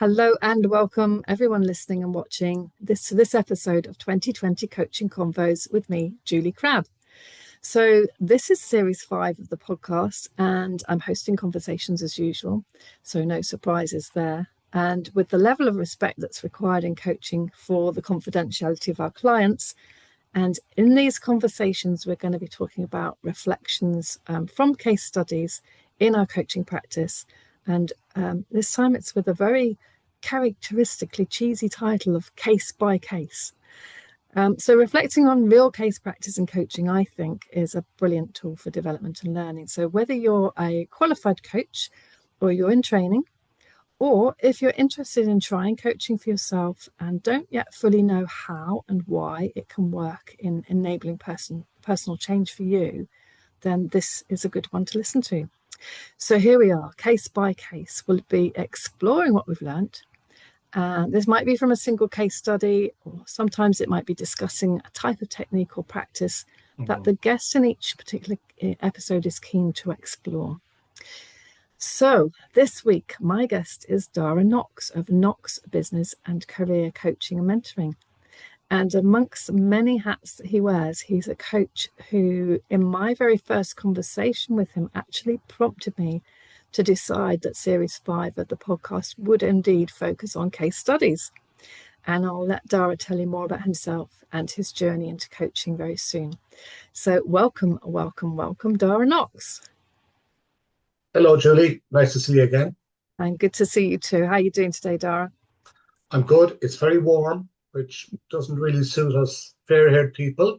Hello and welcome everyone listening and watching this episode of 2020 Coaching Convos with me, Julie Crabb. So this is series 5 of the podcast and I'm hosting conversations as usual, so no surprises there. And with the level of respect that's required in coaching for the confidentiality of our clients, and in these conversations we're going to be talking about reflections from case studies in our coaching practice. And this time it's with a very characteristically cheesy title of Case by Case. So reflecting on real case practice and coaching, I think, is a brilliant tool for development and learning. So whether you're a qualified coach or you're in training, or if you're interested in trying coaching for yourself and don't yet fully know how and why it can work in enabling personal change for you, then this is a good one to listen to. So here we are, case by case. We'll be exploring what we've learned. This might be from a single case study, or sometimes it might be discussing a type of technique or practice that the guest in each particular episode is keen to explore. So this week, my guest is Daragh Knox of Knox Business and Career Coaching and Mentoring. And amongst many hats that he wears, he's a coach who, in my very first conversation with him, actually prompted me to decide that series 5 of the podcast would indeed focus on case studies. And I'll let Daragh tell you more about himself and his journey into coaching very soon. So welcome, Daragh Knox. Hello, Julie. Nice to see you again. And good to see you too. How are you doing today, Daragh? I'm good. It's very warm, which doesn't really suit us fair-haired people,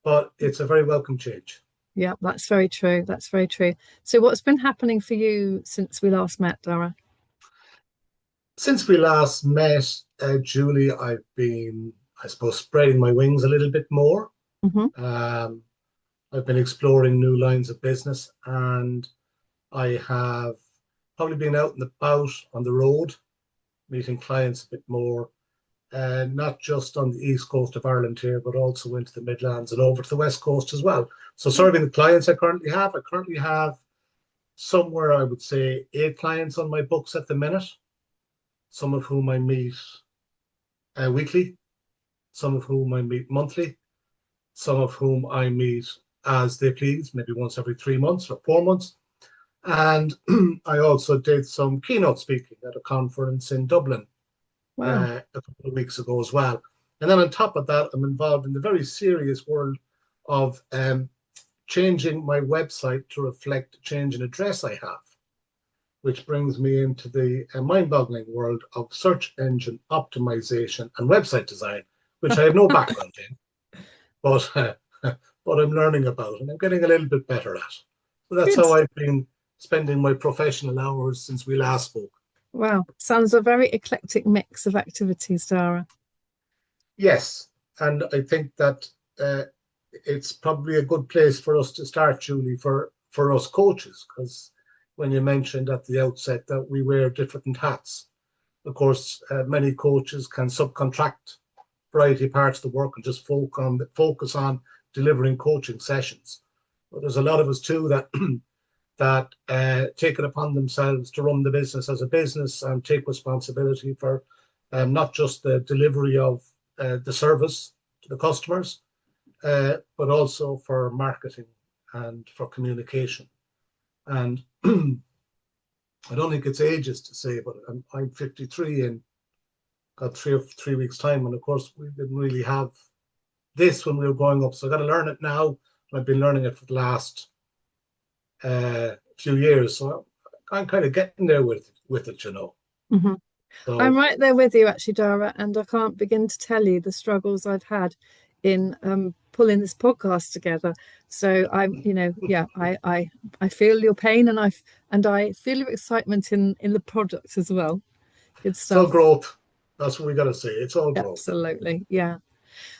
but it's a very welcome change. Yeah, that's very true. That's very true. So what's been happening for you since we last met, Daragh? Since we last met, Julie, I've been, I suppose, spreading my wings a little bit more. I've been exploring new lines of business, and I have probably been out and about on the road, meeting clients a bit more, not just on the east coast of Ireland here, but also into the Midlands and over to the west coast as well. So serving the clients I currently have somewhere, I would say, 8 clients on my books at the minute, some of whom I meet weekly, some of whom I meet monthly, some of whom I meet as they please, maybe once every 3 months or 4 months. And I also did some keynote speaking at a conference in Dublin a couple of weeks ago as well. And then on top of that, I'm involved in the very serious world of changing my website to reflect the change in address I have, which brings me into the mind-boggling world of search engine optimization and website design, which I have no background in, but I'm learning about and I'm getting a little bit better at. So that's how I've been spending my professional hours since we last spoke. Wow, sounds a very eclectic mix of activities, Daragh. Yes, and I think that it's probably a good place for us to start, Julie, for us coaches, because when you mentioned at the outset that we wear different hats, of course, many coaches can subcontract a variety of parts of the work and just focus on delivering coaching sessions. But there's a lot of us too that take it upon themselves to run the business as a business and take responsibility for not just the delivery of the service to the customers, but also for marketing and for communication. And I don't think it's ages to say, but I'm 53 and got 3 weeks time. And of course, we didn't really have this when we were growing up. So I got to learn it now. I've been learning it for the last few years. So I'm kind of getting there with it, you know. Mm-hmm. So, I'm right there with you, actually, Daragh, and I can't begin to tell you the struggles I've had in pulling this podcast together. So I feel your pain, and I feel your excitement in the product as well. Good stuff. It's all growth. That's what we got to say. It's all growth. Absolutely, yeah.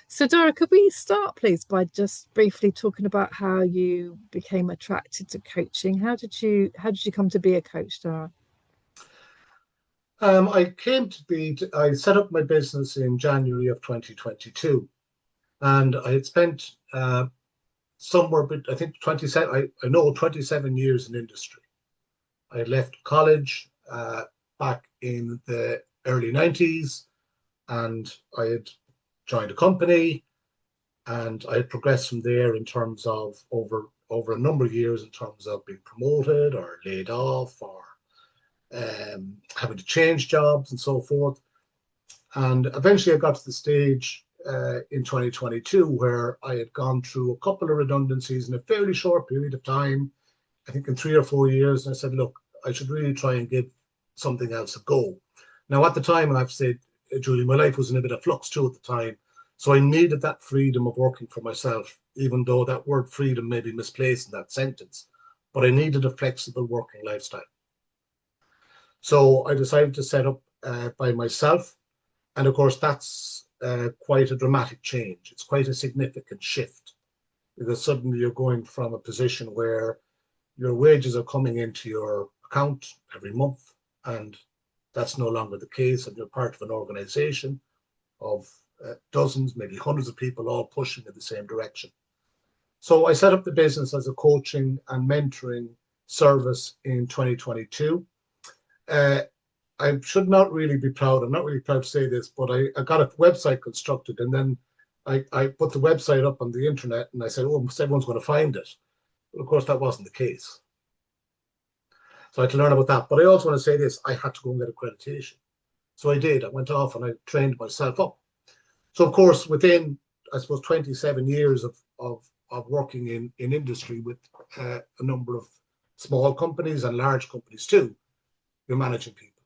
So, Daragh, could we start, please, by just briefly talking about how you became attracted to coaching? How did you come to be a coach, Daragh? I set up my business in January of 2022, and I had spent somewhere, but I think 27 years in industry. I had left college back in the early 90s, and I had joined a company, and I had progressed from there in terms of over a number of years in terms of being promoted or laid off or having to change jobs and so forth. And eventually I got to the stage in 2022 where I had gone through a couple of redundancies in a fairly short period of time, I think in 3 or 4 years. And I said, look, I should really try and give something else a go. Now, at the time, I've said, Julie, my life was in a bit of flux too at the time. So I needed that freedom of working for myself, even though that word freedom may be misplaced in that sentence. But I needed a flexible working lifestyle. So I decided to set up by myself. And of course, that's quite a dramatic change. It's quite a significant shift, because suddenly you're going from a position where your wages are coming into your account every month, and that's no longer the case. And you're part of an organization of dozens, maybe hundreds of people all pushing in the same direction. So I set up the business as a coaching and mentoring service in 2022. I should not really be proud. I'm not really proud to say this, but I got a website constructed, and then I put the website up on the internet, and I said, oh, everyone's going to find it. But of course, that wasn't the case. So I had to learn about that. But I also want to say this, I had to go and get accreditation. So I did. I went off and I trained myself up. So of course, within, I suppose, 27 years of working in industry with a number of small companies and large companies too, you're managing people.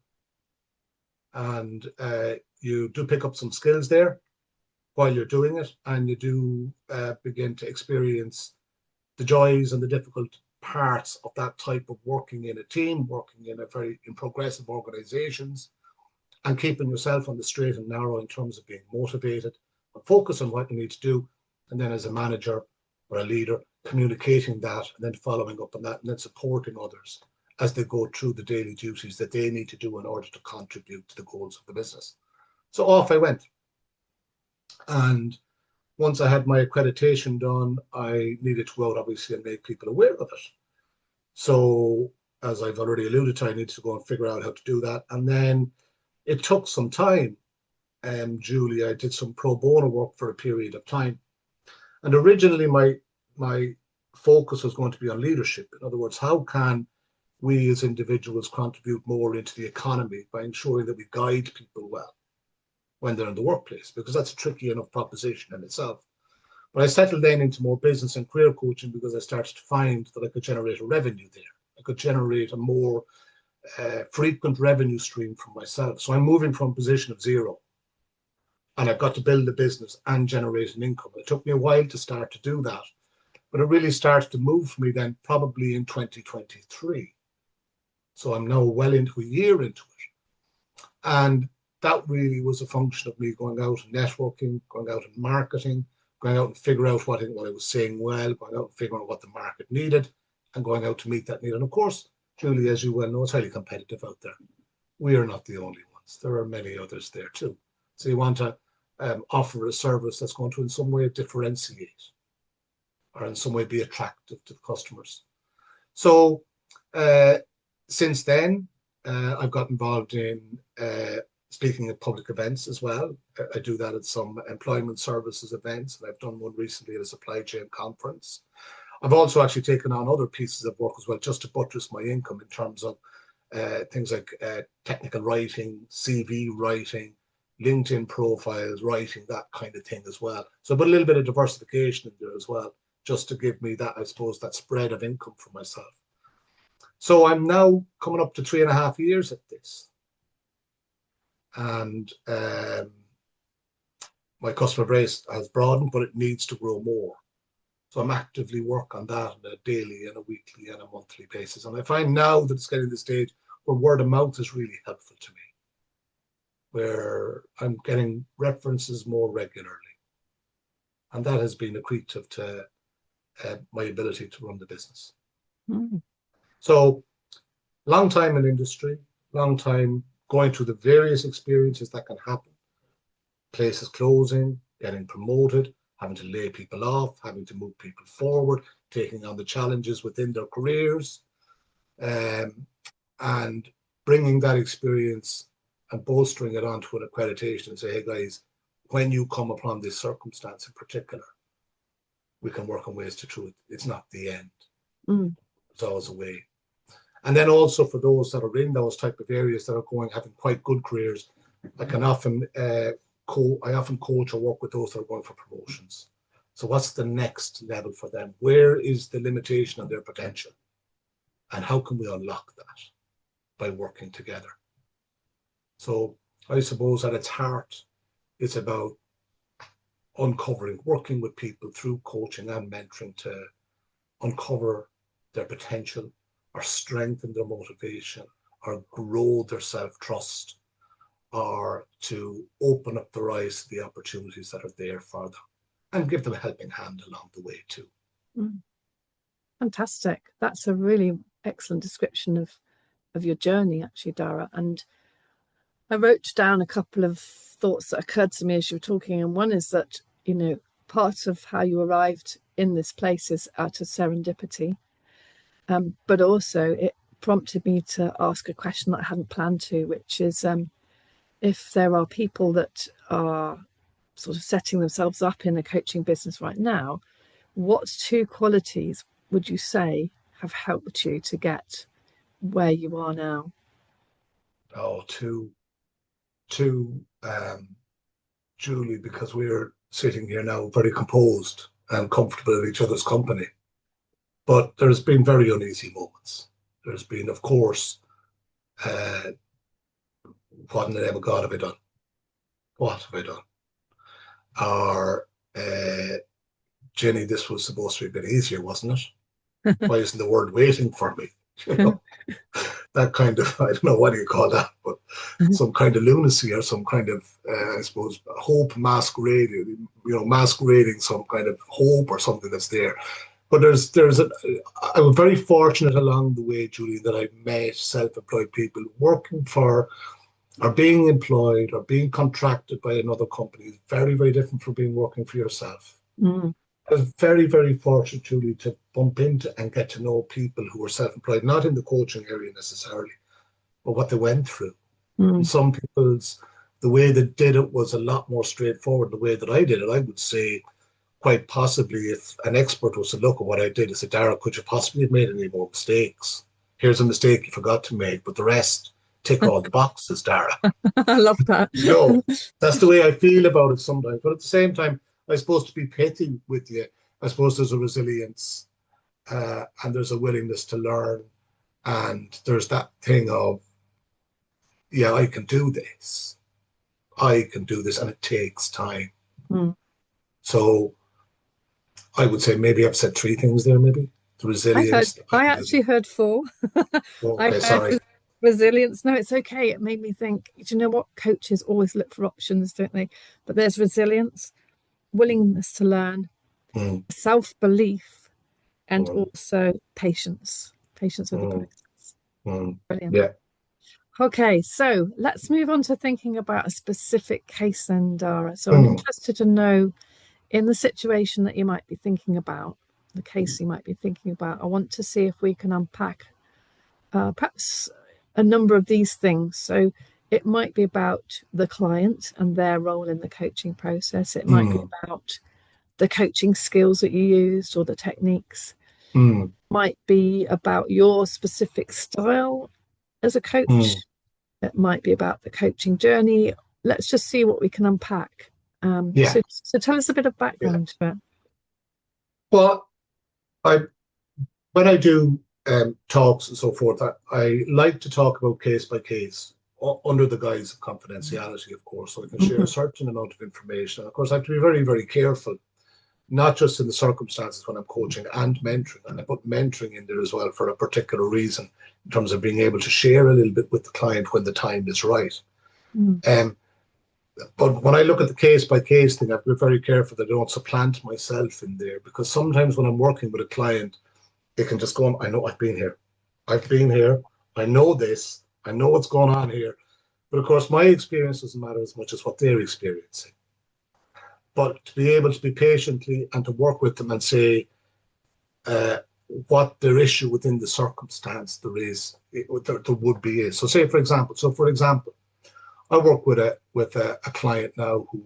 And you do pick up some skills there while you're doing it, and you do begin to experience the joys and the difficult parts of that type of working in a team, working in progressive organizations, and keeping yourself on the straight and narrow in terms of being motivated and focus on what you need to do. And then as a manager or a leader, communicating that and then following up on that and then supporting others as they go through the daily duties that they need to do in order to contribute to the goals of the business. So off I went. And once I had my accreditation done, I needed to go out, obviously, and make people aware of it. So, as I've already alluded to, I needed to go and figure out how to do that. And then it took some time. Julie, I did some pro bono work for a period of time. And originally, my focus was going to be on leadership. In other words, how can we as individuals contribute more into the economy by ensuring that we guide people well when they're in the workplace, because that's a tricky enough proposition in itself. But I settled then into more business and career coaching because I started to find that I could generate a revenue there. I could generate a more frequent revenue stream for myself. So I'm moving from a position of zero, and I've got to build a business and generate an income. It took me a while to start to do that, but it really started to move for me then probably in 2023. So I'm now well into a year into it. And that really was a function of me going out and networking, going out and marketing, going out and figure out what I was saying well, going out and figuring out what the market needed, and going out to meet that need. And of course, Julie, as you well know, it's highly competitive out there. We are not the only ones. There are many others there too. So you want to offer a service that's going to in some way differentiate or in some way be attractive to the customers. So since then, I've got involved in speaking at public events as well. I do that at some employment services events, and I've done one recently at a supply chain conference. I've also actually taken on other pieces of work as well, just to buttress my income in terms of things like technical writing, CV writing, LinkedIn profiles, writing, that kind of thing as well. So I put a little bit of diversification in there as well, just to give me that, I suppose, that spread of income for myself. So I'm now coming up to 3.5 years at this. And my customer base has broadened, but it needs to grow more. So I'm actively working on that on a daily and a weekly and a monthly basis. And I find now that it's getting to the stage where word of mouth is really helpful to me, where I'm getting references more regularly. And that has been accretive to my ability to run the business. Mm. So long time in industry, long time going through the various experiences that can happen. Places closing, getting promoted, having to lay people off, having to move people forward, taking on the challenges within their careers. And bringing that experience and bolstering it onto an accreditation and say, hey guys, when you come upon this circumstance in particular, we can work on ways to truth. It's not the end. There's always a way. And then also for those that are in those type of areas that are having quite good careers, I can often I often coach or work with those that are going for promotions. So what's the next level for them? Where is the limitation of their potential? And how can we unlock that by working together? So I suppose at its heart, it's about uncovering, working with people through coaching and mentoring to uncover their potential or strengthen their motivation or grow their self-trust or to open up their eyes to the opportunities that are there for them and give them a helping hand along the way too. Fantastic. That's a really excellent description of your journey, actually, Daragh. And I wrote down a couple of thoughts that occurred to me as you were talking. And one is that, you know, part of how you arrived in this place is out of serendipity. But also it prompted me to ask a question that I hadn't planned to, which is if there are people that are sort of setting themselves up in the coaching business right now, what 2 qualities would you say have helped you to get where you are now? Oh, two, Julie, because we're sitting here now very composed and comfortable in each other's company. But there's been very uneasy moments. There's been, of course, what in the name of God have I done? What have I done? Or, Jenny, this was supposed to be a bit easier, wasn't it? Why isn't the word waiting for me? You know, that kind of, I don't know, what do you call that, but some kind of lunacy or some kind of, I suppose, hope masquerading, masquerading some kind of hope or something that's there. But I was very fortunate along the way, Julie, that I met self-employed people working for or being employed or being contracted by another company. Very, very different from being working for yourself. I was very, very fortunate, Julie, to bump into and get to know people who were self-employed, not in the coaching area necessarily, but what they went through. And some people's, the way they did it was a lot more straightforward. The way that I did it, I would say, quite possibly, if an expert was to look at what I did and say, Daragh, could you possibly have made any more mistakes? Here's a mistake you forgot to make, but the rest tick all the boxes, Daragh. I love that. That's the way I feel about it sometimes. But at the same time, I'm supposed to be pithy with you. I suppose there's a resilience and there's a willingness to learn. And there's that thing of, yeah, I can do this. I can do this, and it takes time. So I would say maybe I've said 3 things there, maybe. The resilience. I actually heard 4. Okay, sorry. Resilience. No, it's okay. It made me think, do you know what? Coaches always look for options, don't they? But there's resilience, willingness to learn, self-belief, and also patience with the process. Brilliant. Yeah. Okay, so let's move on to thinking about a specific case then, Daragh. So I'm interested to know, in the situation that you might be thinking about, the case you might be thinking about, I want to see if we can unpack perhaps a number of these things. So it might be about the client and their role in the coaching process. It might be about the coaching skills that you used or the techniques. Might be about your specific style as a coach. It might be about the coaching journey. Let's just see what we can unpack. So tell us a bit of background to it. Well, when I do talks and so forth, I like to talk about case by case under the guise of confidentiality, of course, so I can share a certain amount of information. And of course, I have to be very, very careful, not just in the circumstances when I'm coaching and mentoring, and I put mentoring in there as well for a particular reason, in terms of being able to share a little bit with the client when the time is right. But when I look at the case by case thing, I have to be very careful that I don't supplant myself in there, because sometimes when I'm working with a client, they can just go on, I know I've been here, I know this, I know what's going on here. But of course, my experience doesn't matter as much as what they're experiencing. But to be able to be patiently and to work with them and say, what their issue within the circumstance there is, there would be is. So for example, I work with a client now who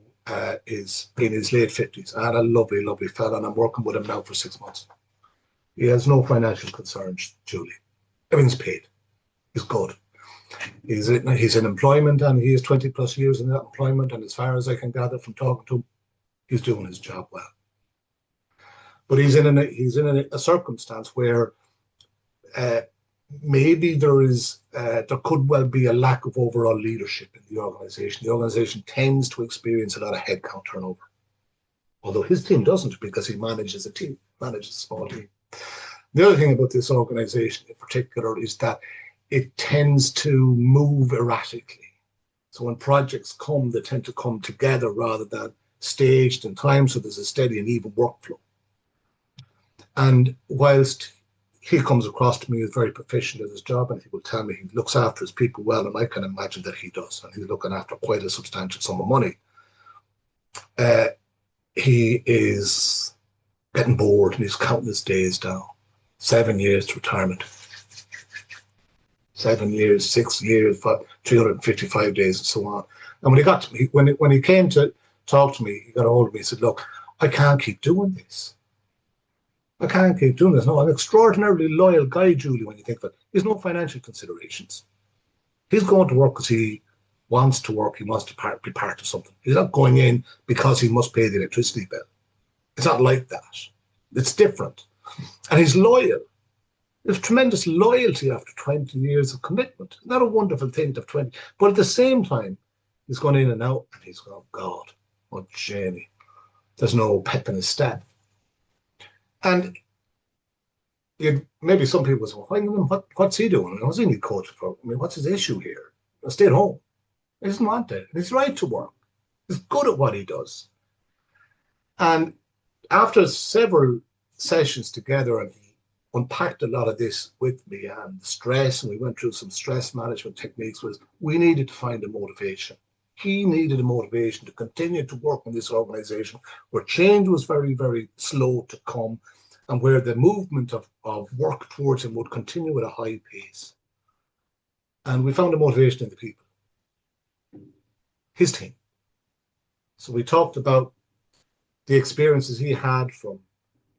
is in his late 50s. I had a lovely, lovely fella, and I'm working with him now for 6 months. He has no financial concerns, Julie. Everything's paid. He's good. He's in employment, and he has 20 plus years in that employment, and as far as I can gather from talking to him, he's doing his job well. But he's in a circumstance where maybe there could well be a lack of overall leadership in the organization. The organization tends to experience a lot of headcount turnover, although his team doesn't, because he manages a small team. The other thing about this organization in particular is that it tends to move erratically. So when projects come, they tend to come together rather than staged in time, so there's a steady and even workflow. And whilst he comes across to me as very proficient at his job, and he will tell me he looks after his people well, and I can imagine that he does, and he's looking after quite a substantial sum of money, he is getting bored and he's counting his days down. 7 years to retirement. 7 years, 6 years, 355 days, and so on. And when he got to me, when he came to talk to me, he got a hold of me. He said, "Look, I can't keep doing this. I can't keep doing this. No, I'm an extraordinarily loyal guy, Julie, when you think of it. He has no financial considerations. He's going to work because he wants to work. He wants to be part of something. He's not going in because he must pay the electricity bill. It's not like that. It's different. And he's loyal. There's tremendous loyalty after 20 years of commitment. Not a wonderful thing to have 20. But at the same time, he's gone in and out, and he's going, God, oh, Jamie, there's no pep in his step." And maybe some people say, "Well, what's he doing? What's he need coaching for? I mean, what's his issue here? He'll stay at home. He doesn't want it. He's right to work. He's good at what he does." And after several sessions together, and he unpacked a lot of this with me, and stress, and we went through some stress management techniques, was we needed to find a motivation. He needed a motivation to continue to work in this organization where change was very, very slow to come, and where the movement of work towards him would continue at a high pace. And we found a motivation in the people, his team. So we talked about the experiences he had from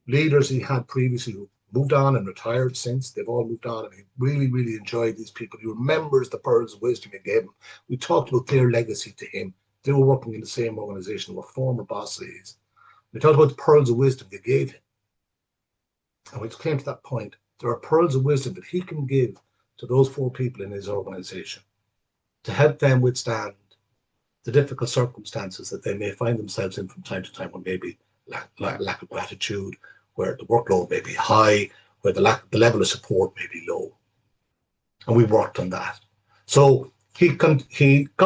leaders he had previously who moved on and retired since. They've all moved on, and he really, really enjoyed these people. He remembers the pearls of wisdom he gave him. We talked about their legacy to him. They were working in the same organization, were former bosses. We talked about the pearls of wisdom they gave him. And we came to that point. There are pearls of wisdom that he can give to those 4 people in his organization to help them withstand the difficult circumstances that they may find themselves in from time to time, when maybe lack of gratitude, where the workload may be high, where the level of support may be low. And we worked on that. So he got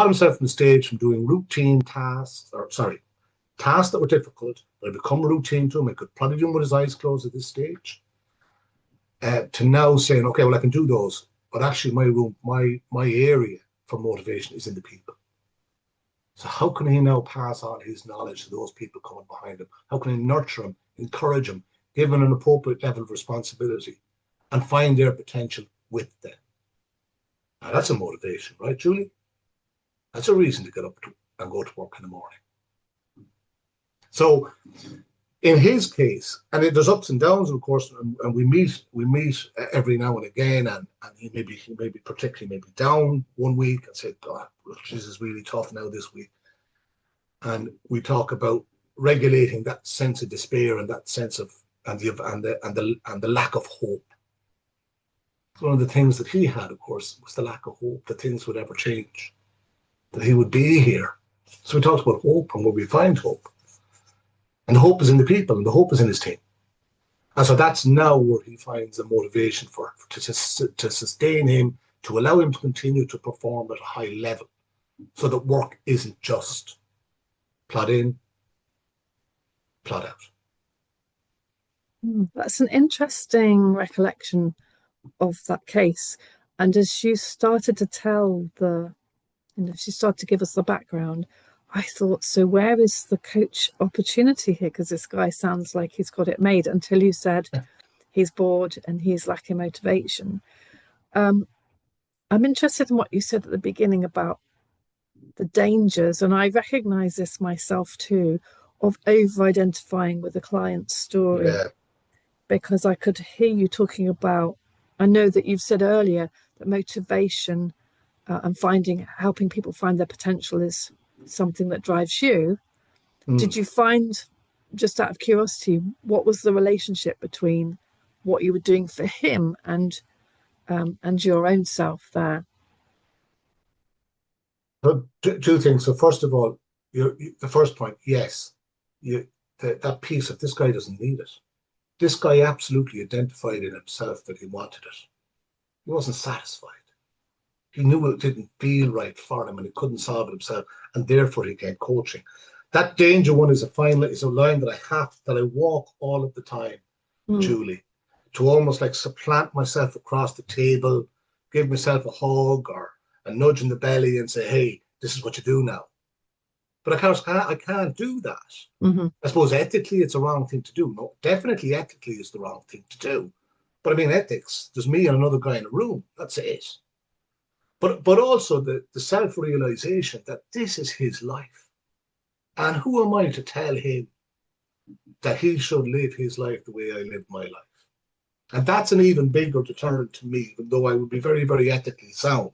himself on the stage from doing routine tasks that were difficult, but had become routine to him. He could probably do them with his eyes closed at this stage, to now saying, okay, well, I can do those, but actually my area for motivation is in the people. So how can he now pass on his knowledge to those people coming behind him? How can he nurture them, encourage them, give them an appropriate level of responsibility, and find their potential with them? Now, that's a motivation, right, Julie? That's a reason to get up and go to work in the morning. So in his case, and there's ups and downs, of course, and we meet every now and again, and he may be down one week and say, God, this is really tough now this week. And we talk about regulating that sense of despair and that sense of and the lack of hope. One of the things that he had, of course, was the lack of hope that things would ever change, that he would be here. So we talked about hope and where we find hope. And the hope is in the people, and the hope is in his team. And so that's now where he finds the motivation to sustain him, to allow him to continue to perform at a high level, so that work isn't just plod in, plod out. That's an interesting recollection of that case. And as you started to tell she started to give us the background, I thought, so where is the coach opportunity here? Because this guy sounds like he's got it made, until you said he's bored and he's lacking motivation. I'm interested in what you said at the beginning about the dangers, and I recognize this myself too, of over identifying with a client's story, Yeah. because I could hear you talking about, I know that you've said earlier that motivation and helping people find their potential is something that drives you. Did Mm. you find, just out of curiosity, what was the relationship between what you were doing for him and your own self there? But two things. So first of all, the first point, yes, that piece of this guy doesn't need it. This guy absolutely identified in himself that he wanted it. He wasn't satisfied. He knew it didn't feel right for him and he couldn't solve it himself, and therefore he came coaching. That danger one is a line that I walk all of the time, Mm, Julie, to almost like supplant myself across the table, give myself a hug or a nudge in the belly and say, hey, this is what you do now. But of course, I can't do that. mm-hmm. I suppose ethically it's a wrong thing to do. No, definitely ethically is the wrong thing to do. But I mean, ethics, there's me and another guy in a room. That's it. But also the self-realization that this is his life. And who am I to tell him that he should live his life the way I live my life? And that's an even bigger deterrent to me, even though I would be very, very ethically sound.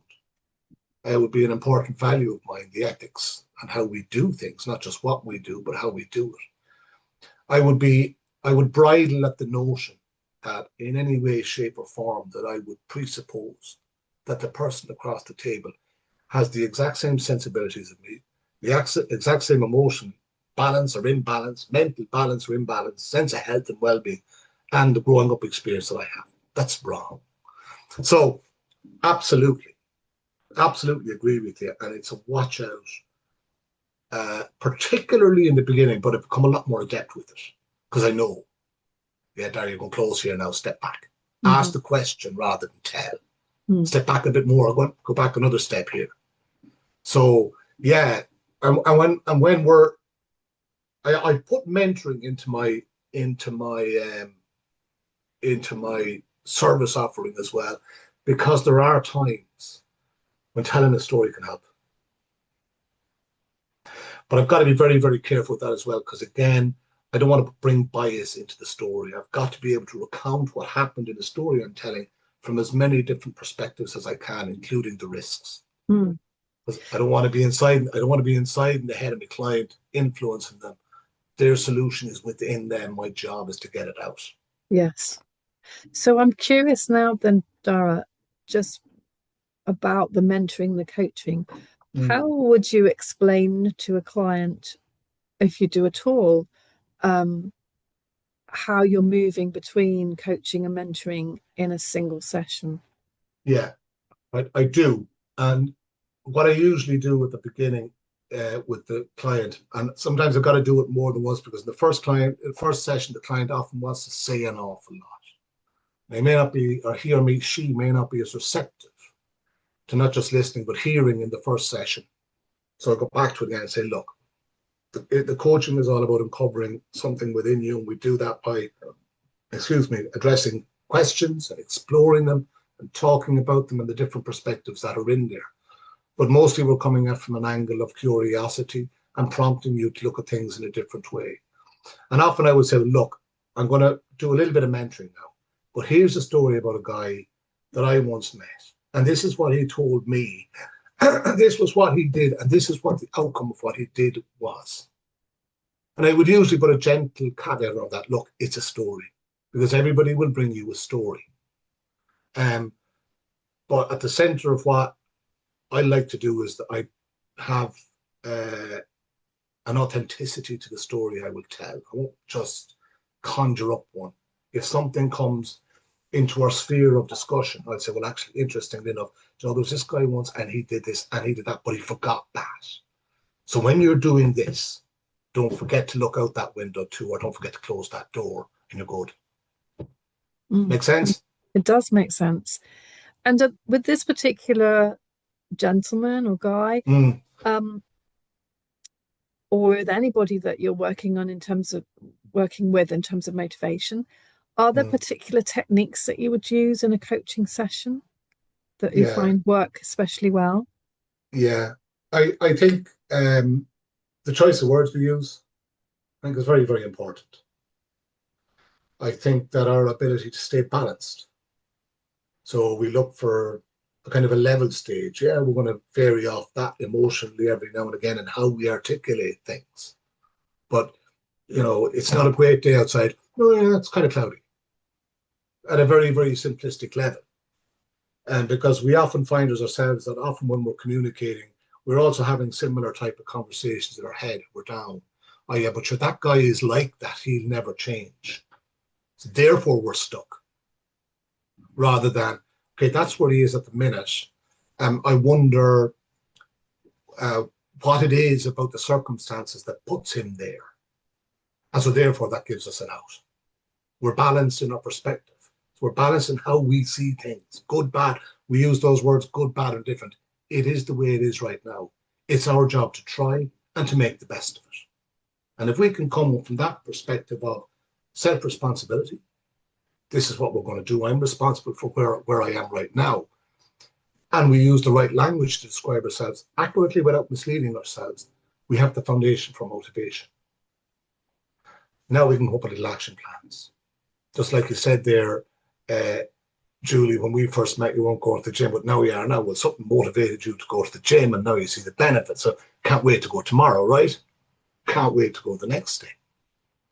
It would be an important value of mine, the ethics and how we do things, not just what we do, but how we do it. I would bridle at the notion that in any way, shape, or form that I would presuppose that the person across the table has the exact same sensibilities as me, the exact same emotion, balance or imbalance, mental balance or imbalance, sense of health and well-being, and the growing up experience that I have. That's wrong. So absolutely, absolutely agree with you. And it's a watch out, particularly in the beginning, but I've become a lot more adept with it because I know, yeah, Daragh, you're going close here now, step back. Mm-hmm. Ask the question rather than tell. Mm. Step back a bit more, go back another step here. So yeah, and when I put mentoring into my into my service offering as well, because there are times when telling a story can help. But I've got to be very, very careful with that as well, because again, I don't want to bring bias into the story. I've got to be able to recount what happened in the story I'm telling from as many different perspectives as I can, including the risks. Mm. Because I don't want to be inside. I don't want to be inside in the head of my client, influencing them. Their solution is within them. My job is to get it out. Yes. So I'm curious now then, Daragh, just about the mentoring, the coaching. How Mm. would you explain to a client, if you do at all, um, how you're moving between coaching and mentoring in a single session? Yeah, I do. And what I usually do at the beginning with the client, and sometimes I've got to do it more than once because the first session, the client often wants to say an awful lot. They may not be, or he or me, she may not be as receptive to not just listening, but hearing in the first session. So I go back to it again and say, look, the coaching is all about uncovering something within you. And we do that by, addressing questions and exploring them and talking about them and the different perspectives that are in there. But mostly we're coming at from an angle of curiosity and prompting you to look at things in a different way. And often I would say, look, I'm going to do a little bit of mentoring now, but here's a story about a guy that I once met. And this is what he told me. This was what he did. And this is what the outcome of what he did was. And I would usually put a gentle caveat on that. Look, it's a story because everybody will bring you a story. Um, but at the center of what I like to do is that I have an authenticity to the story I will tell. I won't just conjure up one. If something comes into our sphere of discussion, I'd say, well, actually, interestingly enough, there was this guy once and he did this and he did that, but he forgot that. So when you're doing this, don't forget to look out that window too, or don't forget to close that door and you're good. Mm. Make sense? It does make sense. And with this particular gentleman or guy, Mm, um, or with anybody that you're working with in terms of motivation, Are there Mm. particular techniques that you would use in a coaching session that you Yeah, find work especially well? yeah. I think the choice of words we use, I think, is very, very important. I think that our ability to stay balanced. So we look for a kind of a level stage. Yeah, we're going to vary off that emotionally every now and again and how we articulate things. But, it's not a great day outside. No, yeah, it's kind of cloudy at a very, very simplistic level. And because we often find as ourselves that often when we're communicating, we're also having similar type of conversations in our head. We're down. Oh yeah, but sure, that guy is like that. He'll never change. So therefore we're stuck. Rather than, okay, that's where he is at the minute. I wonder uh, what it is about the circumstances that puts him there. And so therefore that gives us an out. We're balanced in our perspective. So we're balanced in how we see things. Good, bad. We use those words good, bad, and different. It is the way it is right now. It's our job to try and to make the best of it. And if we can come from that perspective of self-responsibility, this is what we're going to do. I'm responsible for where I am right now. And we use the right language to describe ourselves accurately without misleading ourselves. We have the foundation for motivation. Now we can hope at little action plans. Just like you said there, uh, Julie, when we first met, you weren't going to the gym, but now you are now. Well, something motivated you to go to the gym, and now you see the benefits. So can't wait to go tomorrow, right? Can't wait to go the next day.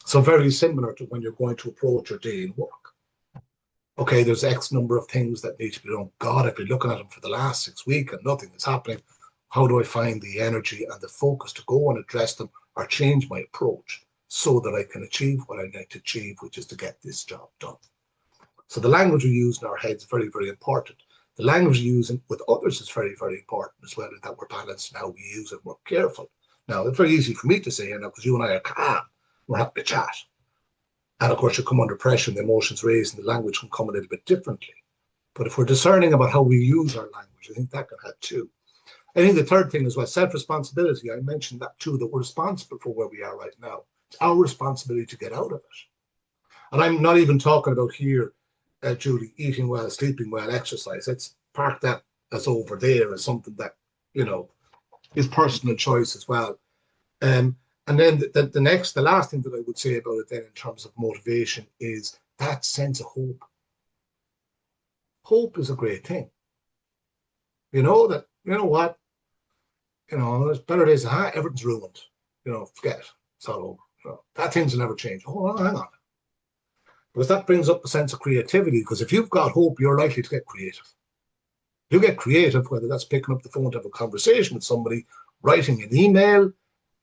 So very similar to when you're going to approach your day in work. Okay, there's X number of things that need to be done. God, I've been looking at them for the last 6 weeks and nothing is happening. How do I find the energy and the focus to go and address them or change my approach so that I can achieve what I need to achieve, which is to get this job done? So the language we use in our heads is very, very important. The language we use with others is very, very important as well, that we're balanced in how we use it, we're careful. Now, it's very easy for me to say, because you and I are calm, we're happy to chat. And of course, you come under pressure and the emotions raised and the language can come a little bit differently. But if we're discerning about how we use our language, I think that can help too. I think the third thing is self-responsibility. I mentioned that too, that we're responsible for where we are right now. It's our responsibility to get out of it. And I'm not even talking about here, Julie, eating well, sleeping well, exercise. Let's park that as over there as something that, is personal choice as well. And then the last thing that I would say about it then in terms of motivation is that sense of hope. Hope is a great thing. You know that, you know what, there's better days than everything's ruined. Forget it. It's all over. That things will never change. Oh, hang on. Because that brings up a sense of creativity. Because if you've got hope, you're likely to get creative. You get creative, whether that's picking up the phone to have a conversation with somebody, writing an email,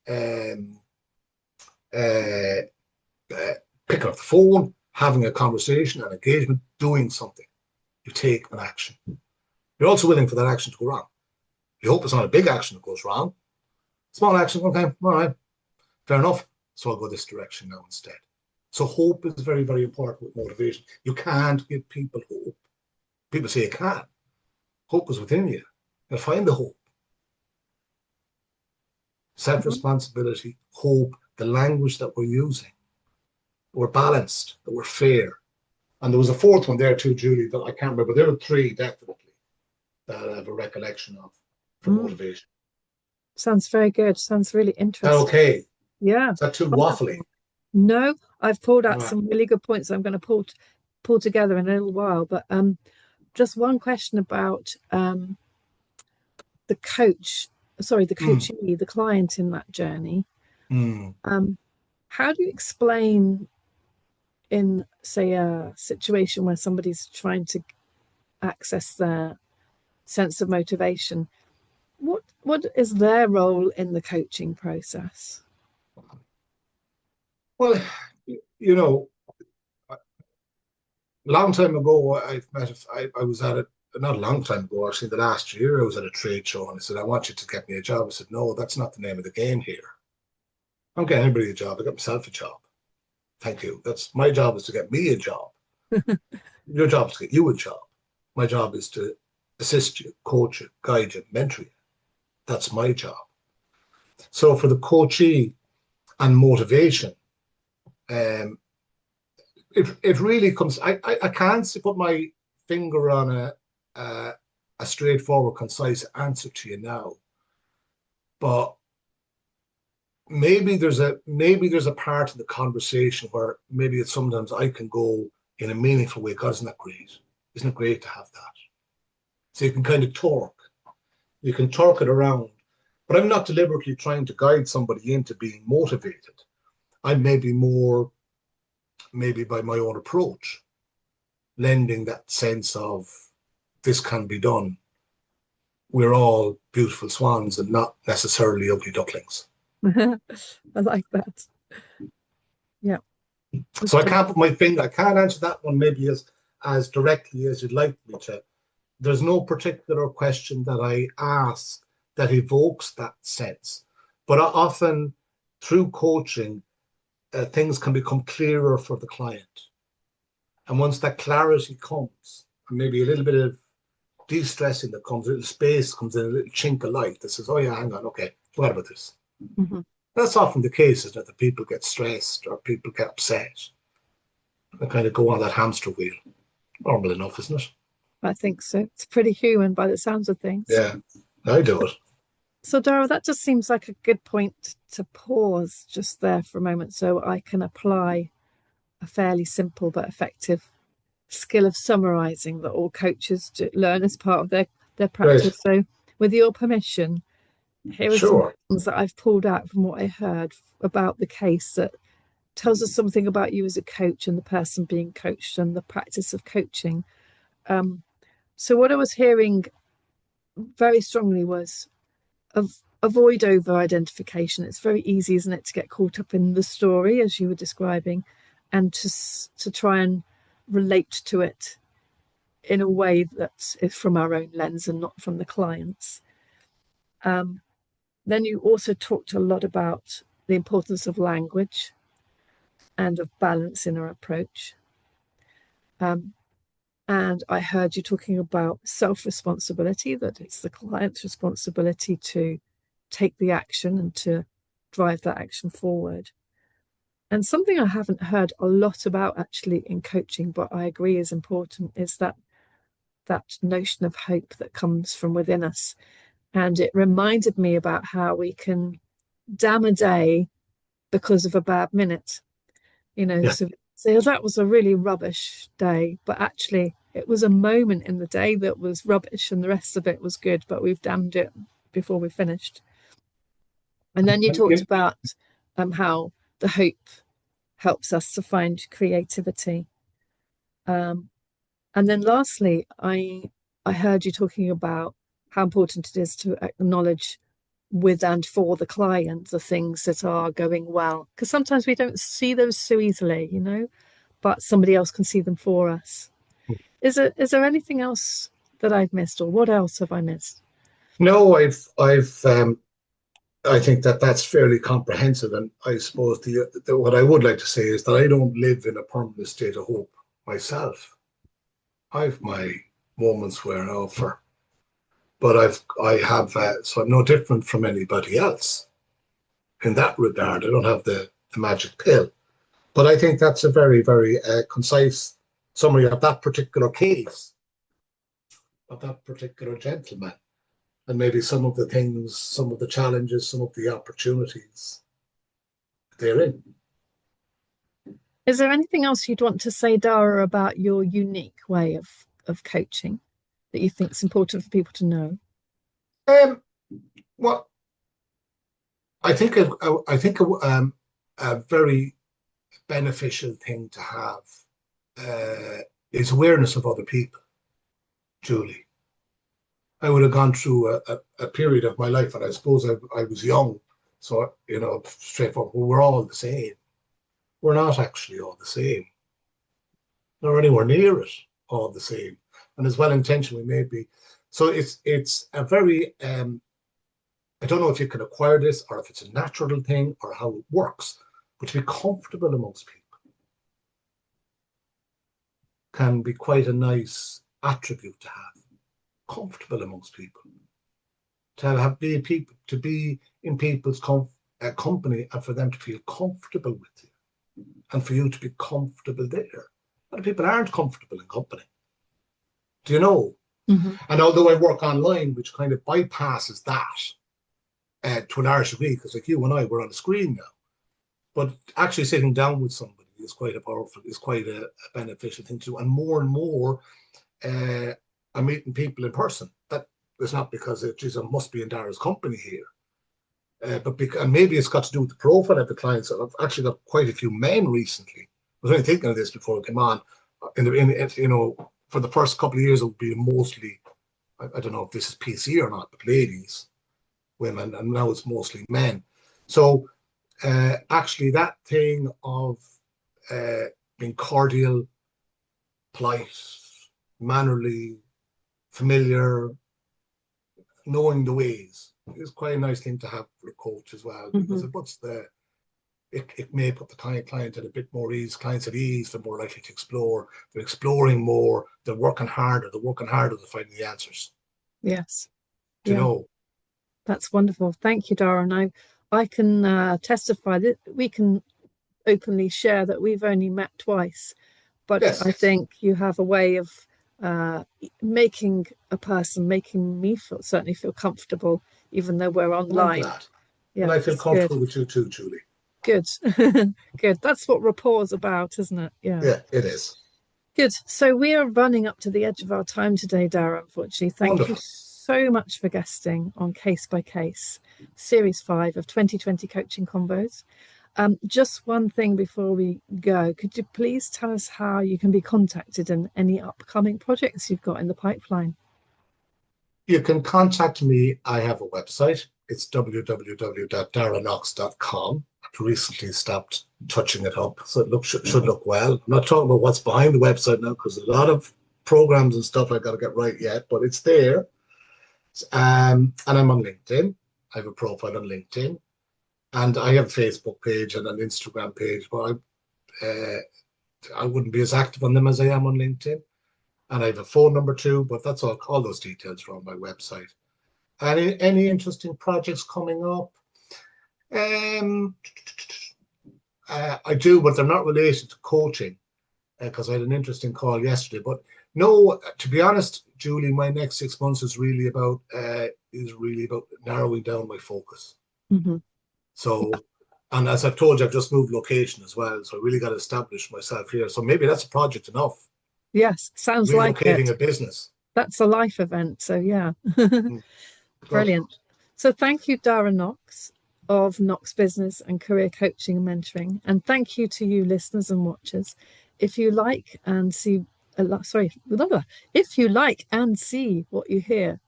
picking up the phone, having a conversation, an engagement, doing something. You take an action. You're also willing for that action to go wrong. You hope it's not a big action that goes wrong. Small action, okay, all right, fair enough. So I'll go this direction now instead. So hope is very, very important with motivation. You can't give people hope. People say you can. Hope is within you. You find the hope. Self-responsibility, hope, the language that we're using. We're balanced, that we're fair. And there was a fourth one there too, Julie, that I can't remember. There were three definitely that I have a recollection of for motivation. Sounds very good. Sounds really interesting. Okay. Yeah. Is that too waffly? Wonderful. No, I've pulled out Right. some really good points I'm going to pull together in a little while. But just one question about the coachee, the client in that journey. How do you explain in, say, a situation where somebody's trying to access their sense of motivation? What is their role in the coaching process? Well, a long time ago, I was at it, not a long time ago, actually, the last year, I was at a trade show and I said, I want you to get me a job. I said, no, that's not the name of the game here. I don't get anybody a job. I got myself a job. Thank you. That's my job is to get me a job. Your job is to get you a job. My job is to assist you, coach you, guide you, mentor you. That's my job. So for the coachee and motivation, it really comes. I can't put my finger on a straightforward, concise answer to you now, but maybe there's a part of the conversation where maybe it's sometimes I can go in a meaningful way. God, isn't that great? Isn't it great to have that? So you can kind of you can talk it around, but I'm not deliberately trying to guide somebody into being motivated. I may be more, maybe by my own approach, lending that sense of this can be done. We're all beautiful swans and not necessarily ugly ducklings. I like that. Yeah. So I can't put my finger, I can't answer that one maybe as directly as you'd like me to. There's no particular question that I ask that evokes that sense. But often through coaching, things can become clearer for the client. And once that clarity comes, and maybe a little bit of de-stressing that comes, a little space comes in, a little chink of light that says, oh yeah, hang on, okay, what about this? Mm-hmm. That's often the case, isn't it? That people get stressed or people get upset and kind of go on that hamster wheel. Normal enough, isn't it? I think so. It's pretty human by the sounds of things. Yeah, I do it. So, Daragh, that just seems like a good point to pause just there for a moment so I can apply a fairly simple but effective skill of summarizing that all coaches learn as part of their practice. Right. So, with your permission, here are some things that I've pulled out from what I heard about the case that tells us something about you as a coach and the person being coached and the practice of coaching. So what I was hearing very strongly was avoid over-identification. It's very easy, isn't it, to get caught up in the story, as you were describing, and to try and relate to it in a way that is from our own lens and not from the client's. Then you also talked a lot about the importance of language and of balance in our approach. And I heard you talking about self-responsibility, that it's the client's responsibility to take the action and to drive that action forward. And something I haven't heard a lot about actually in coaching, but I agree is important, is that notion of hope that comes from within us. And it reminded me about how we can damn a day because of a bad minute. Yeah. So that was a really rubbish day, but actually it was a moment in the day that was rubbish and the rest of it was good, but we've damned it before we finished. And then you talked about how the hope helps us to find creativity. And then lastly, I heard you talking about how important it is to acknowledge with and for the client the things that are going well, because sometimes we don't see those so easily, but somebody else can see them for us. Is there anything else that I've missed, or what else have I missed? No, I think that's fairly comprehensive, and I suppose what I would like to say is that I don't live in a permanent state of hope myself. I've my moments where I offer, but I have so I'm no different from anybody else in that regard. I don't have the magic pill, but I think that's a very, very concise summary of that particular case, of that particular gentleman, and maybe some of the things, some of the challenges, some of the opportunities therein. Is there anything else you'd want to say, Daragh, about your unique way of coaching that you think is important for people to know? Well, I think a very beneficial thing to have is awareness of other people, Julie. I would have gone through a period of my life, and I suppose I was young, so, straightforward, we're all the same. We're not actually all the same. Nor anywhere near it all the same. And as well-intentioned we may be. So it's a very, I don't know if you can acquire this or if it's a natural thing or how it works, but to be comfortable amongst people can be quite a nice attribute to have. Comfortable amongst people. To be in people's company and for them to feel comfortable with you and for you to be comfortable there. lot of people aren't comfortable in company. Do you know? Mm-hmm. And although I work online, which kind of bypasses that to a large degree, because like you and I, we're on the screen now. But actually sitting down with somebody is quite a beneficial thing to do. And more, I'm meeting people in person. That is not because I must be in Dara's company here. But and maybe it's got to do with the profile of the clients. I've actually got quite a few men recently. I was only thinking of this before I came on. For the first couple of years, it would be mostly, I don't know if this is PC or not, but ladies, women, and now it's mostly men. So actually that thing of being cordial, polite, mannerly, familiar, knowing the ways is quite a nice thing to have for a coach as well, because it may put the client at a bit more ease. Clients at ease, they're more likely to explore. They're exploring more. They're working harder. To find the answers. Yes. Do you know? That's wonderful. Thank you, Daragh. And I can testify that we can openly share that we've only met twice, but yes. I think you have a way of making me certainly feel comfortable, even though we're online. I'm glad. Yeah, and I feel comfortable with you too, Julie. Good. Good. That's what rapport is about, isn't it? Yeah, it is. Good. So we are running up to the edge of our time today, Daragh, unfortunately. Thank you so much for guesting on Case by Case, Series 5 of 2020 Coaching Convos. Just one thing before we go. Could you please tell us how you can be contacted in any upcoming projects you've got in the pipeline? You can contact me. I have a website. It's www.daraghnnox.com. I've recently stopped touching it up, so it should look well. I'm not talking about what's behind the website now, because a lot of programs and stuff I've got to get right yet, but it's there. And I'm on LinkedIn. I have a profile on LinkedIn. And I have a Facebook page and an Instagram page, but I wouldn't be as active on them as I am on LinkedIn. And I have a phone number too, but that's all those details are on my website. Any interesting projects coming up? I do, but they're not related to coaching, because I had an interesting call yesterday. But no, to be honest, Julie, my next 6 months is really about narrowing down my focus. Mm-hmm. So, and as I've told you, I've just moved location as well. So I really got to establish myself here. So maybe that's a project enough. Yes, sounds like it. Relocating a business. That's a life event. So yeah, brilliant. So thank you, Daragh Knox of Knox Business and Career Coaching and Mentoring. And thank you to you listeners and watchers. If you like and see, if you like and see what you hear,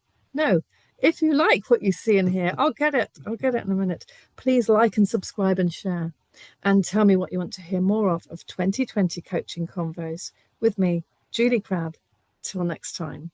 if you like what you see and hear, I'll get it in a minute. Please like and subscribe and share. And tell me what you want to hear more of 2020 Coaching Convos with me, Julie Crabb. Till next time.